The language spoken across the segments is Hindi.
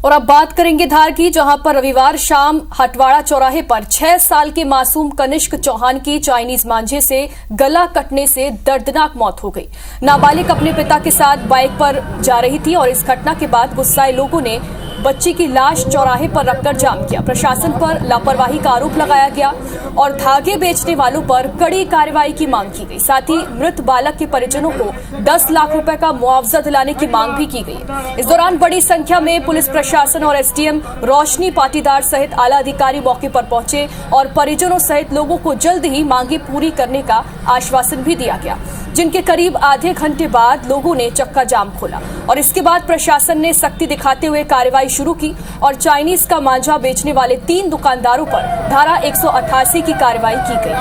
और अब बात करेंगे धार की, जहां पर रविवार शाम हटवाड़ा चौराहे पर 6 साल के मासूम कनिष्क चौहान की चाइनीज मांझे से गला कटने से दर्दनाक मौत हो गई। नाबालिग अपने पिता के साथ बाइक पर जा रही थी और इस घटना के बाद गुस्साए लोगों ने बच्ची की लाश चौराहे पर रखकर जाम किया। प्रशासन पर लापरवाही का आरोप लगाया गया और धागे बेचने वालों पर कड़ी कार्रवाई की मांग की गई। साथ ही मृत बालक के परिजनों को 10 लाख रुपए का मुआवजा दिलाने की मांग भी की गई। इस दौरान बड़ी संख्या में पुलिस प्रशासन और एसडीएम रोशनी पाटीदार सहित आला अधिकारी मौके पर पहुंचे और परिजनों सहित लोगों को जल्द ही मांगे पूरी करने का आश्वासन भी दिया गया, जिनके करीब आधे घंटे बाद लोगों ने चक्का जाम खोला और इसके बाद प्रशासन ने सख्ती दिखाते हुए कार्रवाई शुरू की और चाइनीज का मांझा बेचने वाले 3 दुकानदारों पर धारा 188 की कार्रवाई की गई।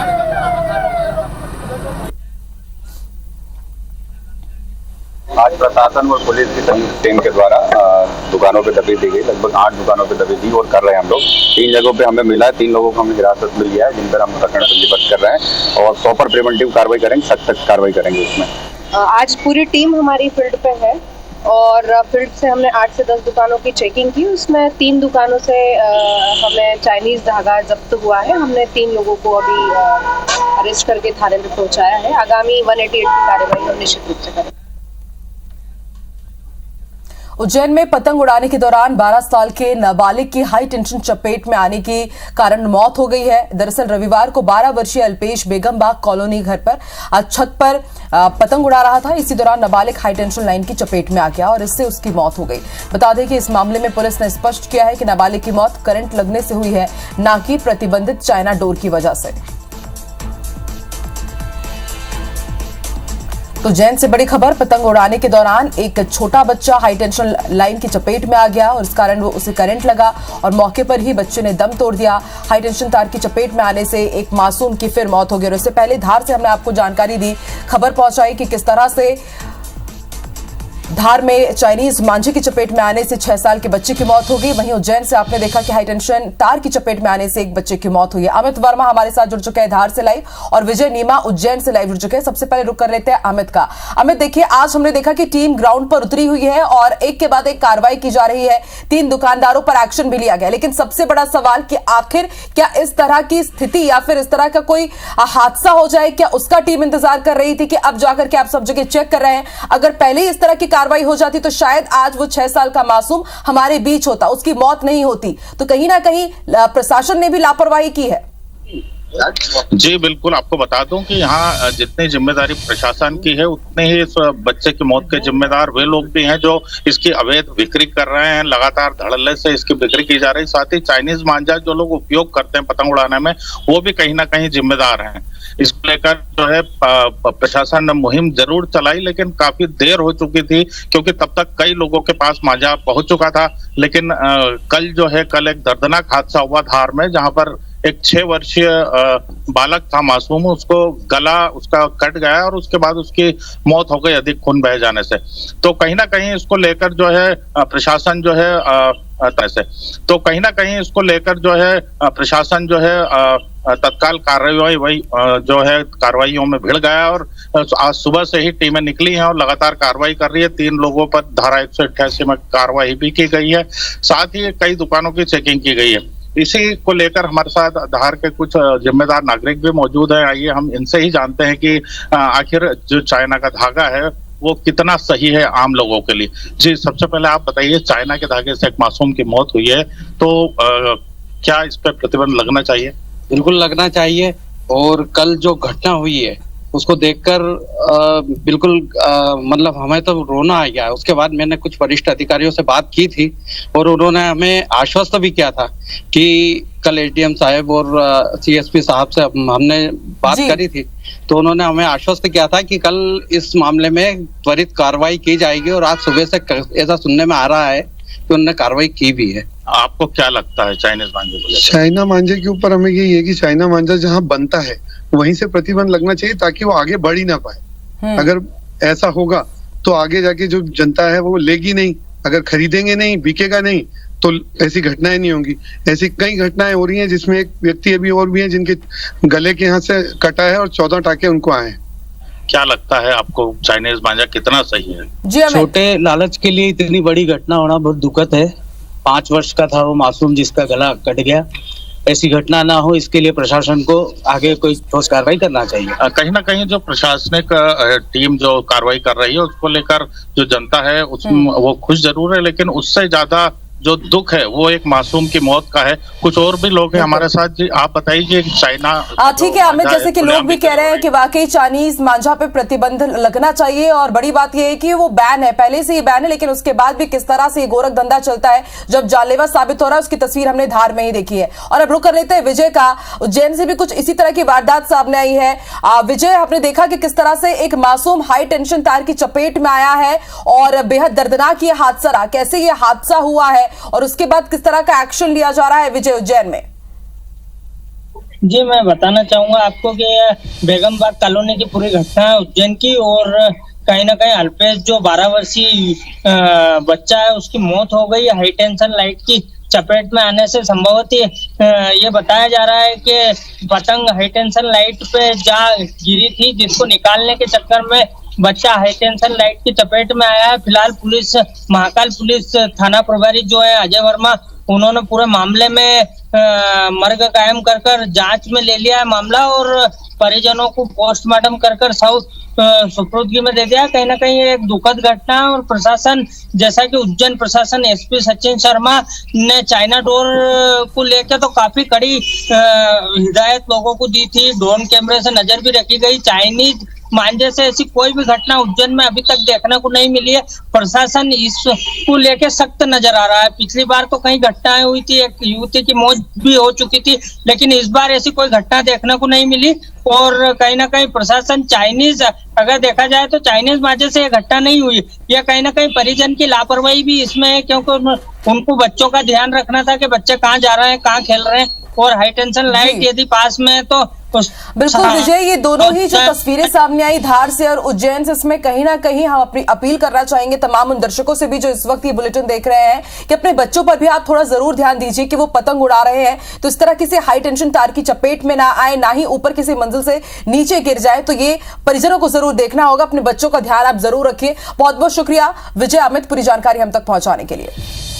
आज प्रशासन और पुलिस की संयुक्त टीम के द्वारा दुकानों पे दबी दी गई। लगभग 8 दुकानों पे दबी दी और कर रहे हैं हम लोग। 3 जगहों पे हमें मिला है, 3 लोगों को हमें हिरासत में लिया है, जिन पर हम प्रकरण पंजीबद्ध कर रहे हैं और प्रॉपर प्रिवेंटिव कार्रवाई करेंगे, सख्त कार्रवाई करेंगे इसमें। आज पूरी टीम हमारी फील्ड पे है और फील्ड से हमने 8 से 10 दुकानों की चेकिंग की। उसमें 3 दुकानों से हमें चाइनीज धागा जब्त हुआ है। हमने 3 लोगों को अभी अरेस्ट करके थाने में पहुंचाया है। आगामी 188 की कार्रवाई हम निश्चित रूप से करेंगे। उज्जैन में पतंग उड़ाने के दौरान 12 साल के नाबालिग की हाई टेंशन चपेट में आने के कारण मौत हो गई है। दरअसल रविवार को 12 वर्षीय अल्पेश बेगम बाग कॉलोनी घर पर आज छत पर पतंग उड़ा रहा था। इसी दौरान नाबालिग हाई टेंशन लाइन की चपेट में आ गया और इससे उसकी मौत हो गई। बता दें कि इस मामले में पुलिस ने स्पष्ट किया है कि नाबालिग की मौत करंट लगने से हुई है, न कि प्रतिबंधित चाइना डोर की वजह से। तो उज्जैन से बड़ी खबर, पतंग उड़ाने के दौरान एक छोटा बच्चा हाई टेंशन लाइन की चपेट में आ गया और इस कारण उसे करंट लगा और मौके पर ही बच्चे ने दम तोड़ दिया। हाई टेंशन तार की चपेट में आने से एक मासूम की फिर मौत हो गई। और इससे पहले धार से हमने आपको जानकारी दी, खबर पहुंचाई कि किस तरह से धार में चाइनीज मांझे की चपेट में आने से 6 साल के बच्चे की मौत हो गई। वहीं उज्जैन से आपने देखा कि हाई टेंशन तार की चपेट में आने से एक बच्चे की मौत हुई है। अमित वर्मा हमारे साथ जुड़ चुके हैं धार से लाइव और विजय नीमा उज्जैन से लाइव जुड़ चुके हैं। सबसे पहले रुक कर लेते हैं अमित का। अमित, देखिए आज हमने देखा कि टीम ग्राउंड पर उतरी हुई है और एक के बाद एक कार्रवाई की जा रही है। 3 दुकानदारों पर एक्शन भी लिया गया, लेकिन सबसे बड़ा सवाल कि आखिर क्या इस तरह की स्थिति या फिर इस तरह का कोई हादसा हो जाए, क्या उसका टीम इंतजार कर रही थी कि अब जाकर के आप सब जगह चेक कर रहे हैं? अगर पहले ही इस तरह की कार्रवाई हो जाती तो शायद आज वो 6 साल का मासूम हमारे बीच होता, उसकी मौत नहीं होती। तो कहीं ना कहीं प्रशासन ने भी लापरवाही की है। जी बिल्कुल, आपको बता दूं कि यहाँ जितनी जिम्मेदारी प्रशासन की है उतने ही इस बच्चे की मौत के जिम्मेदार वे लोग भी हैं जो इसकी अवैध बिक्री कर रहे हैं। लगातार धड़ल्ले से इसकी बिक्री की जा रही। साथ ही चाइनीज मांझा जो लोग उपयोग करते हैं पतंग उड़ाने में, वो भी कहीं ना कहीं जिम्मेदार हैं। इसको लेकर जो है प्रशासन ने मुहिम जरूर चलाई, लेकिन काफी देर हो चुकी थी क्योंकि तब तक कई लोगों के पास मांझा पहुंच चुका था। लेकिन कल एक दर्दनाक हादसा हुआ धार में, जहां पर एक 6 वर्षीय बालक था मासूम, उसको गला उसका कट गया और उसके बाद उसकी मौत हो गई अधिक खून बह जाने से। तो कहीं ना कहीं इसको लेकर जो है प्रशासन जो है तत्काल कार्रवाइयों में भिड़ गया और आज सुबह से ही टीमें निकली हैं और लगातार कार्रवाई कर रही है। 3 लोगों पर धारा 188 में कार्रवाई भी की गई है। साथ ही कई दुकानों की चेकिंग की गई है। इसी को लेकर हमारे साथ धार के कुछ जिम्मेदार नागरिक भी मौजूद हैं। आइए हम इनसे ही जानते हैं कि आखिर जो चाइना का धागा है वो कितना सही है आम लोगों के लिए। जी, सबसे पहले आप बताइए, चाइना के धागे से एक मासूम की मौत हुई है, तो क्या इस पर प्रतिबंध लगना चाहिए? बिल्कुल लगना चाहिए। और कल जो घटना हुई है उसको देखकर बिल्कुल मतलब हमें तो रोना आ गया। उसके बाद मैंने कुछ वरिष्ठ अधिकारियों से बात की थी और उन्होंने हमें आश्वस्त भी किया था कि कल एडीएम साहब और सीएसपी साहब से हमने बात करी थी, तो उन्होंने हमें आश्वस्त किया था कि कल इस मामले में त्वरित कार्रवाई की जाएगी और आज सुबह से ऐसा सुनने में आ रहा है कि उन्होंने कार्रवाई की भी है। आपको क्या लगता है चाइनीज मांझे को लेकर? चाइना मांझे के ऊपर हमें यही है कि चाइना मांझा जहाँ बनता है वहीं से प्रतिबंध लगना चाहिए ताकि वो आगे बढ़ ही ना पाए। अगर ऐसा होगा तो आगे जाके जो जनता है वो लेगी नहीं, अगर खरीदेंगे नहीं, बिकेगा नहीं, तो ऐसी घटनाएं नहीं होंगी। ऐसी कई घटनाएं हो रही हैं जिसमें एक व्यक्ति अभी और भी है जिनके गले के यहाँ से कटा है और 14 टाके उनको आए हैं। क्या लगता है आपको चाइनीज मांझा कितना सही है? जी, छोटे लालच के लिए इतनी बड़ी घटना होना बहुत दुखद है 5 वर्ष का था वो मासूम जिसका गला कट गया। ऐसी घटना ना हो, इसके लिए प्रशासन को आगे कोई ठोस कार्रवाई करना चाहिए। कहीं ना कहीं जो प्रशासनिक टीम जो कार्रवाई कर रही है उसको लेकर जो जनता है उसमें वो खुश जरूर है, लेकिन उससे ज्यादा जो दुख है वो एक मासूम की मौत का है। कुछ और भी लोग हैं हमारे साथ जी, आप बताइए कि चाइना ठीक है अमित, जैसे कि लोग भी कह रहे हैं कि वाकई चाइनीज मांझा पे प्रतिबंध लगना चाहिए और बड़ी बात यह है कि वो बैन है, पहले से ही बैन है, लेकिन उसके बाद भी किस तरह से ये गोरख धंधा चलता है जब जानलेवा साबित हो रहा है उसकी तस्वीर हमने धार में ही देखी है। और अब रुक कर लेते हैं विजय का। उज्जैन से भी कुछ इसी तरह की वारदात सामने आई है। विजय, आपने देखा कि किस तरह से एक मासूम हाई टेंशन तार की चपेट में आया है और बेहद दर्दनाक ये हादसा रहा। कैसे ये हादसा हुआ है और उसके बाद किस तरह का एक्शन लिया जा रहा है विजय उज्जैन में? जी, मैं बताना चाहूंगा आपको कि बेगम बाग कॉलोनी की पूरी घटना है उज्जैन की, और कहीं ना कहीं अल्पेश जो 12 वर्षीय बच्चा है उसकी मौत हो गई हाई टेंशन लाइट की चपेट में आने से। संभवतः ये बताया जा रहा है कि पतंग हाई टेंशन लाइट पे जा गिरी थी, जिसको निकालने के चक्कर में बच्चा हाई टेंशन लाइट की चपेट में आया है। फिलहाल पुलिस, महाकाल पुलिस थाना प्रभारी जो है अजय वर्मा, उन्होंने पूरे मामले में मर्ग कायम कर जांच में ले लिया है मामला और परिजनों को पोस्टमार्टम कर सुपुर्दगी में दे दिया। कहीं ना कहीं ये एक दुखद घटना है और प्रशासन, जैसा कि उज्जैन प्रशासन एसपी सचिन शर्मा ने चाइना डोर को लेकर तो काफी कड़ी हिदायत लोगों को दी थी। ड्रोन कैमरे से नजर भी रखी गई। चाइनीज मांझे से ऐसी कोई भी घटना उज्जैन में अभी तक देखने को नहीं मिली है। प्रशासन इसको लेके सख्त नजर आ रहा है। पिछली बार तो कई घटनाएं हुई थी, एक युवती की मौत भी हो चुकी थी, लेकिन इस बार ऐसी कोई घटना देखने को नहीं मिली। और कहीं ना कहीं प्रशासन चाइनीज, अगर देखा जाए तो चाइनीज मांझे से ये घटना नहीं हुई, यह कहीं ना कहीं परिजन की लापरवाही भी इसमें है, क्योंकि उनको बच्चों का ध्यान रखना था कि बच्चे कहाँ जा रहे हैं, कहाँ खेल रहे हैं, और हाई टेंशन लाइट यदि पास में है तो बिल्कुल विजय, ये दोनों ही जो तस्वीरें सामने आई धार से और उज्जैन से, इसमें कहीं ना कहीं हम अपनी अपील करना चाहेंगे तमाम उन दर्शकों से भी जो इस वक्त ये बुलेटिन देख रहे हैं कि अपने बच्चों पर भी आप थोड़ा जरूर ध्यान दीजिए कि वो पतंग उड़ा रहे हैं तो इस तरह किसी हाई टेंशन तार की चपेट में ना आए, ना ही ऊपर किसी मंजिल से नीचे गिर जाए। तो ये परिजनों को जरूर देखना होगा, अपने बच्चों का ध्यान आप जरूर रखिए। बहुत बहुत शुक्रिया विजय अमित पूरी जानकारी हम तक पहुंचाने के लिए।